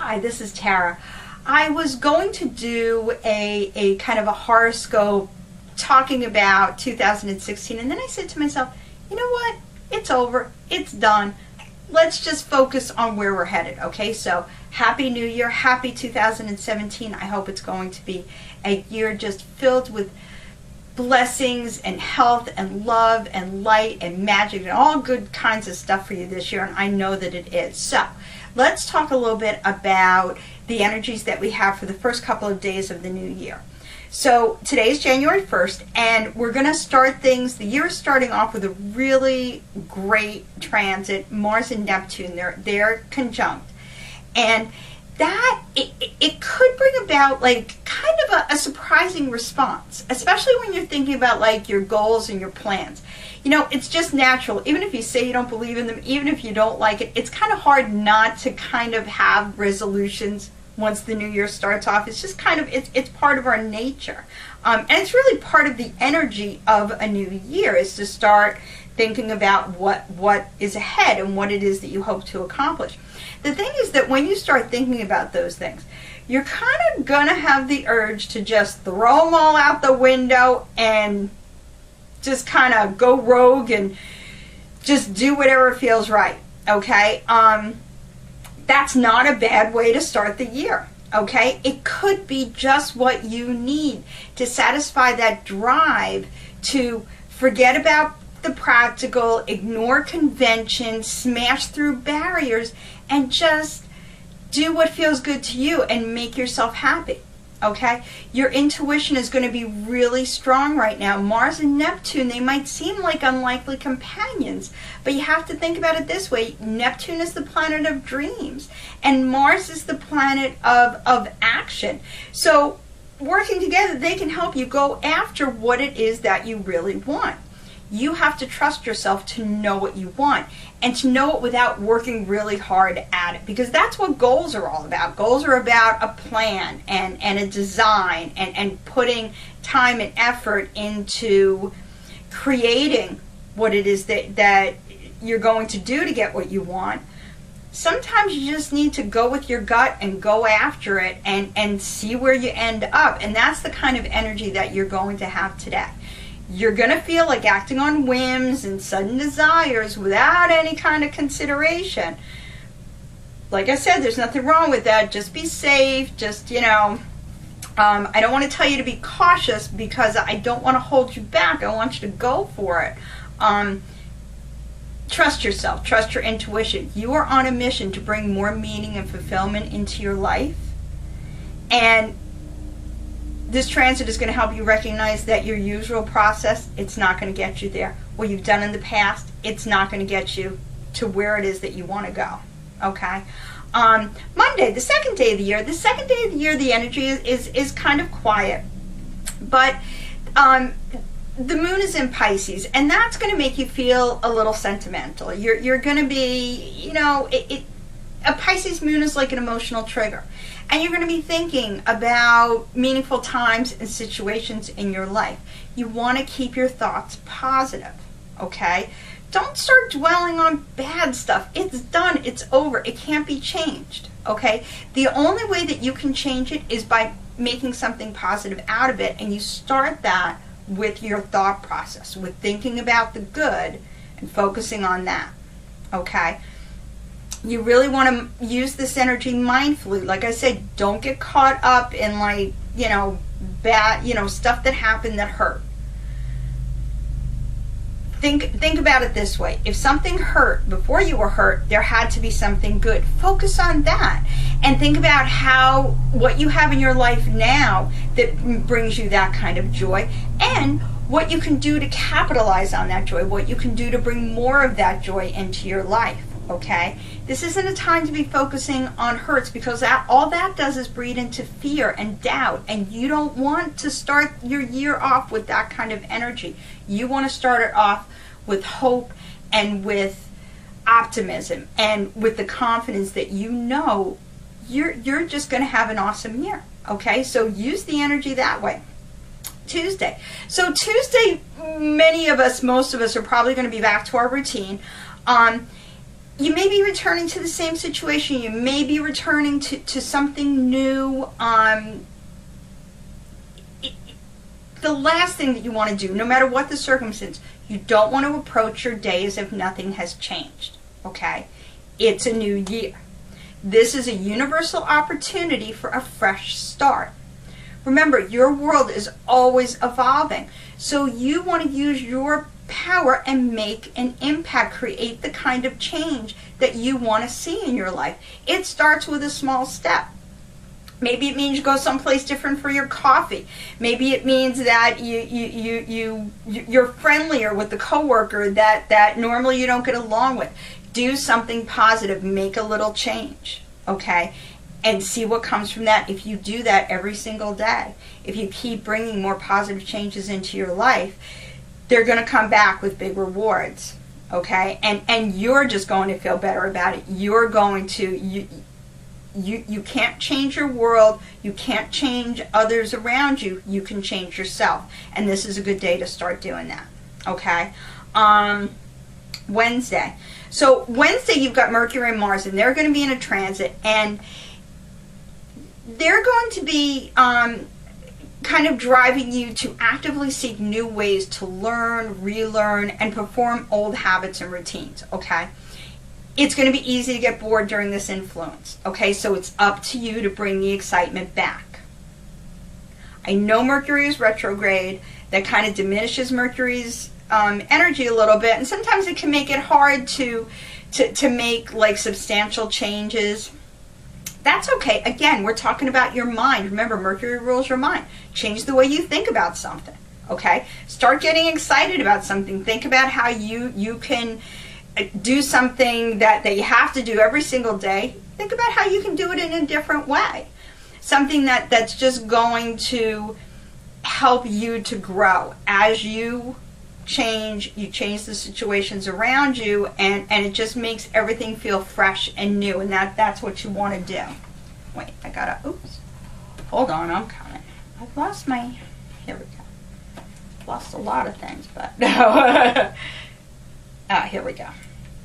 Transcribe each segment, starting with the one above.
Hi, this is Tara. I was going to do a kind of a horoscope talking about 2016, and then I said to myself, you know what? It's over. It's done. Let's just focus on where we're headed, okay? So, Happy New Year. Happy 2017. I hope it's going to be a year just filled with blessings and health and love and light and magic and all good kinds of stuff for you this year, and I know that it is. So, let's talk a little bit about the energies that we have for the first couple of days of the new year. So today is January 1st, and we're going to start things. The year is starting off with a really great transit. Mars and Neptune, they're conjunct. And that, it could bring about like kind of a surprising response, especially when you're thinking about like your goals and your plans. You know, it's just natural. Even if you say you don't believe in them, even if you don't like it, it's kind of hard not to kind of have resolutions once the new year starts off. It's just kind of, it's part of our nature. And it's really part of the energy of a new year, is to start thinking about what is ahead and what it is that you hope to accomplish. The thing is that when you start thinking about those things, you're kind of going to have the urge to just throw them all out the window and just kind of go rogue and just do whatever feels right, okay? That's not a bad way to start the year, okay? It could be just what you need to satisfy that drive to forget about the practical, ignore convention, smash through barriers, and just do what feels good to you and make yourself happy, okay? Your intuition is going to be really strong right now. Mars and Neptune, they might seem like unlikely companions, but you have to think about it this way. Neptune is the planet of dreams, and Mars is the planet of action. So working together, they can help you go after what it is that you really want. You have to trust yourself to know what you want, and to know it without working really hard at it, because that's what goals are all about. Goals are about a plan and a design and putting time and effort into creating what it is that you're going to do to get what you want. Sometimes you just need to go with your gut and go after it and see where you end up, and that's the kind of energy that you're going to have today. You're going to feel like acting on whims and sudden desires without any kind of consideration. Like I said, there's nothing wrong with that. Just be safe. Just, you know, I don't want to tell you to be cautious, because I don't want to hold you back. I want you to go for it. Trust yourself. Trust your intuition. You are on a mission to bring more meaning and fulfillment into your life. And this transit is going to help you recognize that your usual process, it's not going to get you there. What you've done in the past, it's not going to get you to where it is that you want to go. Okay? Monday, the second day of the year. The second day of the year, the energy is kind of quiet. But the moon is in Pisces, and that's going to make you feel a little sentimental. You're going to be, you know, a Pisces moon is like an emotional trigger. And you're going to be thinking about meaningful times and situations in your life. You want to keep your thoughts positive, okay? Don't start dwelling on bad stuff. It's done. It's over. It can't be changed, okay? The only way that you can change it is by making something positive out of it, and you start that with your thought process, with thinking about the good and focusing on that, okay? You really want to use this energy mindfully. Like I said, don't get caught up in, like, you know, bad, you know, stuff that happened that hurt. Think about it this way. If something hurt before you were hurt, there had to be something good. Focus on that, and think about what you have in your life now that brings you that kind of joy, and what you can do to capitalize on that joy, what you can do to bring more of that joy into your life. Okay, this isn't a time to be focusing on hurts, because all that does is breed into fear and doubt, and you don't want to start your year off with that kind of energy. You want to start it off with hope and with optimism and with the confidence that you know you're just going to have an awesome year. Okay, so use the energy that way. Tuesday. So Tuesday, most of us are probably going to be back to our routine. you may be returning to the same situation. You may be returning to something new. The last thing that you want to do, no matter what the circumstance, you don't want to approach your day as if nothing has changed, okay? It's a new year. This is a universal opportunity for a fresh start. Remember, your world is always evolving, so you want to use your power and make an impact, create the kind of change that you want to see in your life. It starts with a small step. Maybe it means you go someplace different for your coffee. Maybe it means that you're friendlier with the coworker that normally you don't get along with. Do something positive, make a little change, okay? And see what comes from that. If you do that every single day, if you keep bringing more positive changes into your life, they're going to come back with big rewards, okay? And you're just going to feel better about it. You're going to, you can't change your world. You can't change others around you. You can change yourself. And this is a good day to start doing that, okay? Wednesday. So Wednesday you've got Mercury and Mars, and they're going to be in a transit, and they're going to be kind of driving you to actively seek new ways to learn, relearn, and perform old habits and routines, okay? It's going to be easy to get bored during this influence, okay? So it's up to you to bring the excitement back. I know Mercury is retrograde. That kind of diminishes Mercury's energy a little bit, and sometimes it can make it hard to make like substantial changes. That's okay. Again, we're talking about your mind. Remember, Mercury rules your mind. Change the way you think about something, okay? Start getting excited about something. Think about how you can do something that you have to do every single day. Think about how you can do it in a different way. Something that's just going to help you to grow. As you change the situations around you, and it just makes everything feel fresh and new, and that's what you want to do. Wait, I gotta, oops, hold on, I'm coming. I've lost my, here we go. Lost a lot of things, but no. Here we go.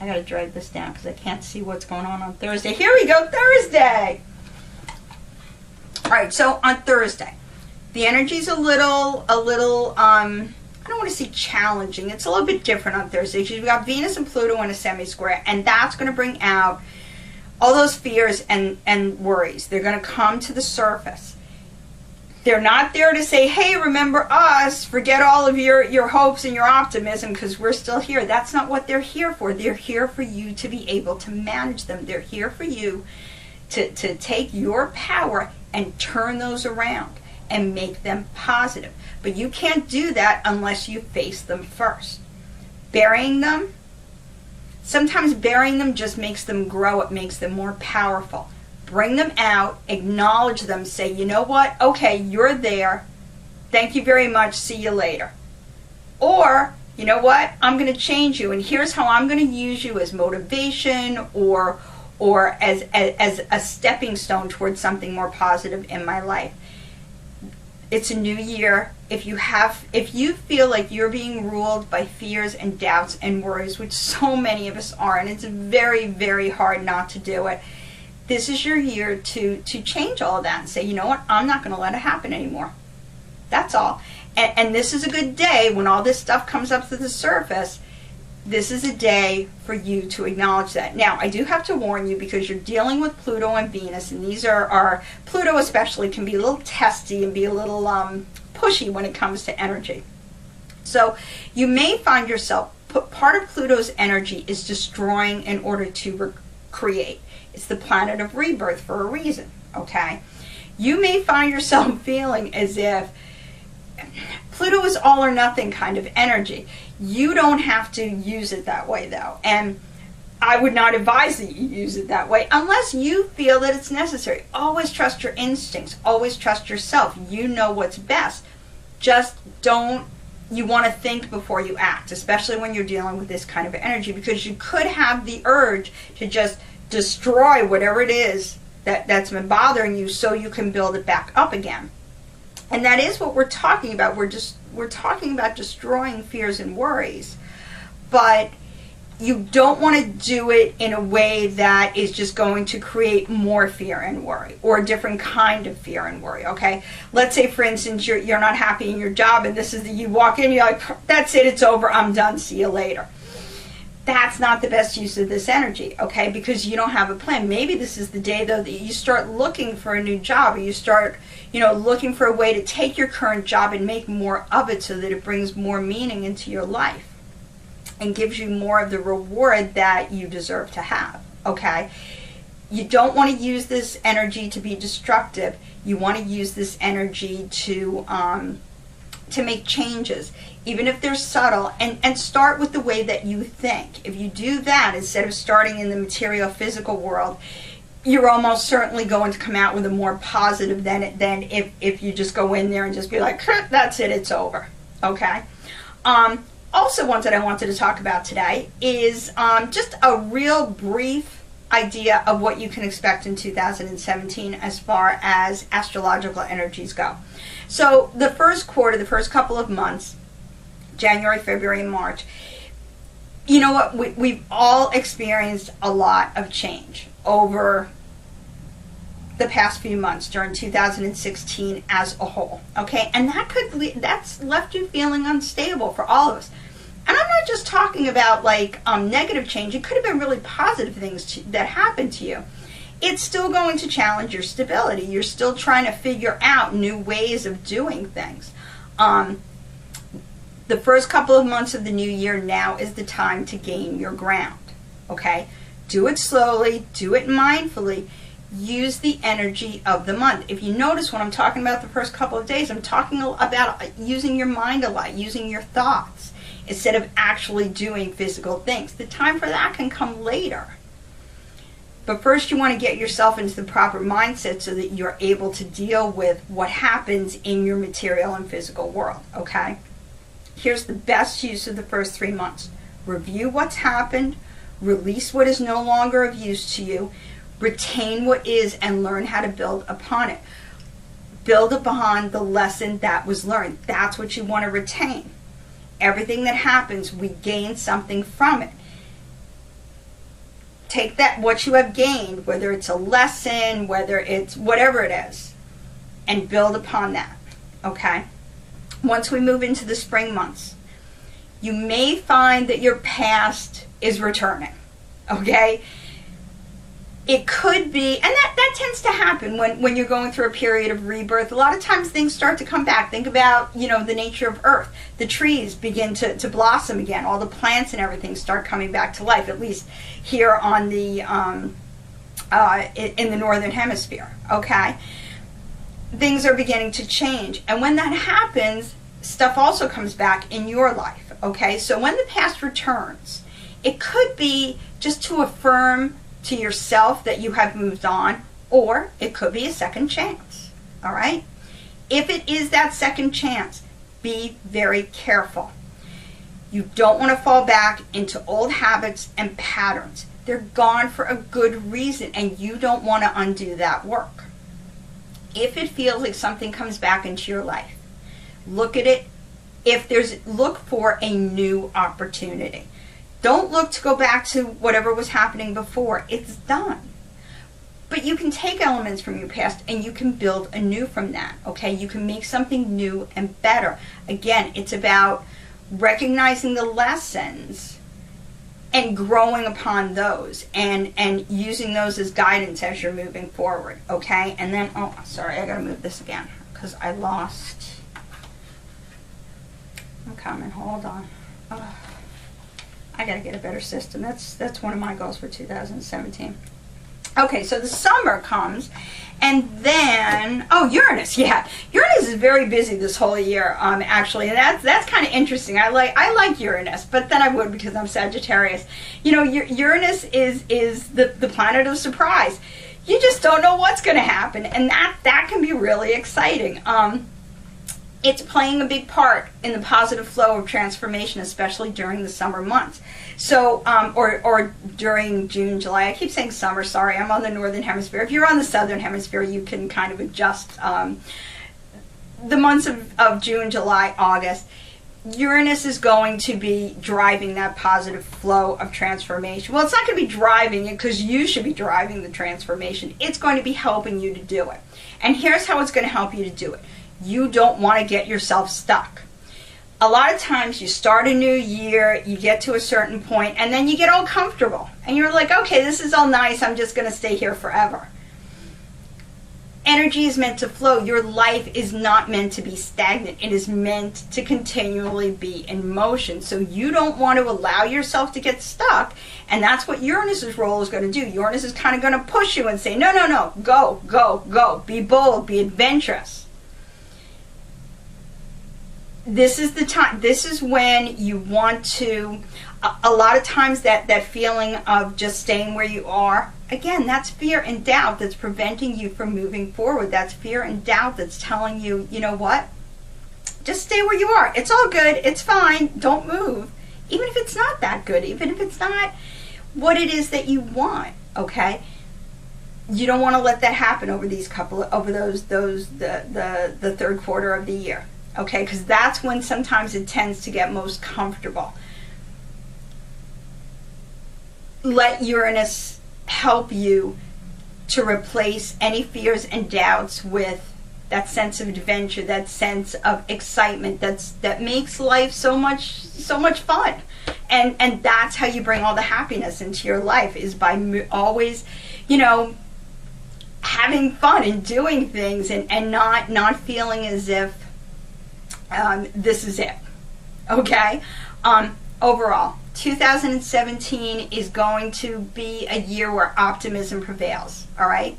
I gotta drag this down because I can't see what's going on Thursday. Here we go, Thursday. All right, so on Thursday, the energy's a little, I don't want to say challenging. It's a little bit different on Thursday because you've got Venus and Pluto in a semi-square, and that's going to bring out all those fears and worries. They're going to come to the surface. They're not there to say, hey, remember us, forget all of your hopes and your optimism because we're still here. That's not what they're here for. They're here for you to be able to manage them. They're here for you to take your power and turn those around and make them positive. But you can't do that unless you face them first. Burying them, sometimes burying them just makes them grow. It makes them more powerful. Bring them out, acknowledge them, say, you know what? Okay, you're there. Thank you very much. See you later. Or, you know what? I'm going to change you, and here's how I'm going to use you as motivation or as a stepping stone towards something more positive in my life. It's a new year. If you feel like you're being ruled by fears and doubts and worries, which so many of us are, and it's very, very hard not to do it, this is your year to change all of that and say, you know what, I'm not going to let it happen anymore. That's all. And this is a good day when all this stuff comes up to the surface. This is a day for you to acknowledge that. Now, I do have to warn you because you're dealing with Pluto and Venus, and these are Pluto especially can be a little testy and be a little pushy when it comes to energy. So you may find yourself, part of Pluto's energy is destroying in order to create. It's the planet of rebirth for a reason, okay? You may find yourself feeling as if Pluto is all or nothing kind of energy. You don't have to use it that way, though. And I would not advise that you use it that way unless you feel that it's necessary. Always trust your instincts. Always trust yourself. You know what's best. Just don't, you want to think before you act, especially when you're dealing with this kind of energy, because you could have the urge to just destroy whatever it is that's been bothering you so you can build it back up again. And that is what we're talking about. We're talking about destroying fears and worries. But you don't want to do it in a way that is just going to create more fear and worry, or a different kind of fear and worry, okay? Let's say, for instance, you're not happy in your job, and this is you walk in, you're like, that's it, it's over, I'm done, see you later. That's not the best use of this energy, okay? Because you don't have a plan. Maybe this is the day, though, that you start looking for a new job, or you start, looking for a way to take your current job and make more of it so that it brings more meaning into your life and gives you more of the reward that you deserve to have, okay? You don't want to use this energy to be destructive. You want to use this energy to make changes, even if they're subtle, and start with the way that you think. If you do that, instead of starting in the material, physical world, you're almost certainly going to come out with a more positive than if you just go in there and just be like, that's it, it's over, okay? Also, one that I wanted to talk about today is just a real brief idea of what you can expect in 2017 as far as astrological energies go. So the first quarter, the first couple of months, January, February, and March, you know what? We've all experienced a lot of change over the past few months during 2016 as a whole, okay? And that's left you feeling unstable for all of us. And I'm not just talking about like negative change. It could have been really positive things that happened to you. It's still going to challenge your stability. You're still trying to figure out new ways of doing things. The first couple of months of the new year, now is the time to gain your ground, okay? Do it slowly, do it mindfully. Use the energy of the month. If you notice when I'm talking about the first couple of days, I'm talking about using your mind a lot, using your thoughts, instead of actually doing physical things. The time for that can come later. But first you want to get yourself into the proper mindset so that you're able to deal with what happens in your material and physical world, okay? Here's the best use of the first 3 months. Review what's happened, release what is no longer of use to you, retain what is, and learn how to build upon it. Build upon the lesson that was learned. That's what you want to retain. Everything that happens, we gain something from it. Take that, what you have gained, whether it's a lesson, whether it's whatever it is, and build upon that, okay? Once we move into the spring months, you may find that your past is returning, okay? It could be, and that tends to happen when you're going through a period of rebirth. A lot of times things start to come back. Think about, the nature of Earth. The trees begin to blossom again. All the plants and everything start coming back to life, at least here on the in the northern hemisphere, okay? Things are beginning to change. And when that happens, stuff also comes back in your life, okay? So when the past returns, it could be just to affirm to yourself that you have moved on, or it could be a second chance, all right? If it is that second chance, be very careful. You don't want to fall back into old habits and patterns. They're gone for a good reason, and you don't want to undo that work. If it feels like something comes back into your life, look at it. Look for a new opportunity. Don't look to go back to whatever was happening before. It's done. But you can take elements from your past and you can build anew from that, okay? You can make something new and better. Again, it's about recognizing the lessons and growing upon those and using those as guidance as you're moving forward, okay? And then, oh, sorry, I gotta move this again because I lost. I'm coming, hold on. Oh. I got to get a better system. That's one of my goals for 2017. Okay, so the summer comes, and then, Uranus, yeah. Uranus is very busy this whole year, actually, and that's kind of interesting. I like Uranus, but then I would because I'm Sagittarius. Uranus is the planet of surprise. You just don't know what's going to happen, and that can be really exciting. It's playing a big part in the positive flow of transformation, especially during the summer months. So, or during June, July. I keep saying summer, sorry, I'm on the northern hemisphere. If you're on the southern hemisphere, you can kind of adjust the months of June, July, August. Uranus is going to be driving that positive flow of transformation. Well, it's not going to be driving it because you should be driving the transformation. It's going to be helping you to do it. And here's how it's going to help you to do it. You don't want to get yourself stuck. A lot of times you start a new year, you get to a certain point, and then you get all comfortable. And you're like, okay, this is all nice. I'm just going to stay here forever. Energy is meant to flow. Your life is not meant to be stagnant. It is meant to continually be in motion. So you don't want to allow yourself to get stuck. And that's what Uranus's role is going to do. Uranus is kind of going to push you and say, no, no, no, go, go, go. Be bold, be adventurous. This is the time. This is when you want to, a lot of times that feeling of just staying where you are, again, that's fear and doubt that's preventing you from moving forward. That's fear and doubt that's telling you, you know what? Just stay where you are. It's all good. It's fine. Don't move. Even if it's not that good, even if it's not what it is that you want, okay? You don't want to let that happen over the third quarter of the year, okay? Because that's when sometimes it tends to get most comfortable. Let Uranus help you to replace any fears and doubts with that sense of adventure, that sense of excitement that makes life so much fun. And that's how you bring all the happiness into your life, is by always, you know, having fun and doing things and not feeling as if this is it. Okay? Overall, 2017 is going to be a year where optimism prevails, all right?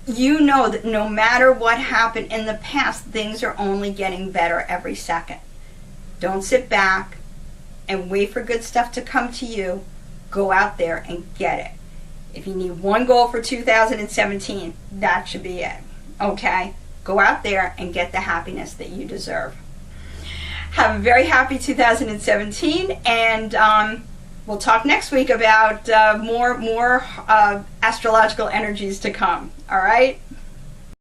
You know that no matter what happened in the past, things are only getting better every second. Don't sit back and wait for good stuff to come to you. Go out there and get it. If you need one goal for 2017, that should be it, okay? Go out there and get the happiness that you deserve. Have a very happy 2017, and we'll talk next week about more astrological energies to come. All right?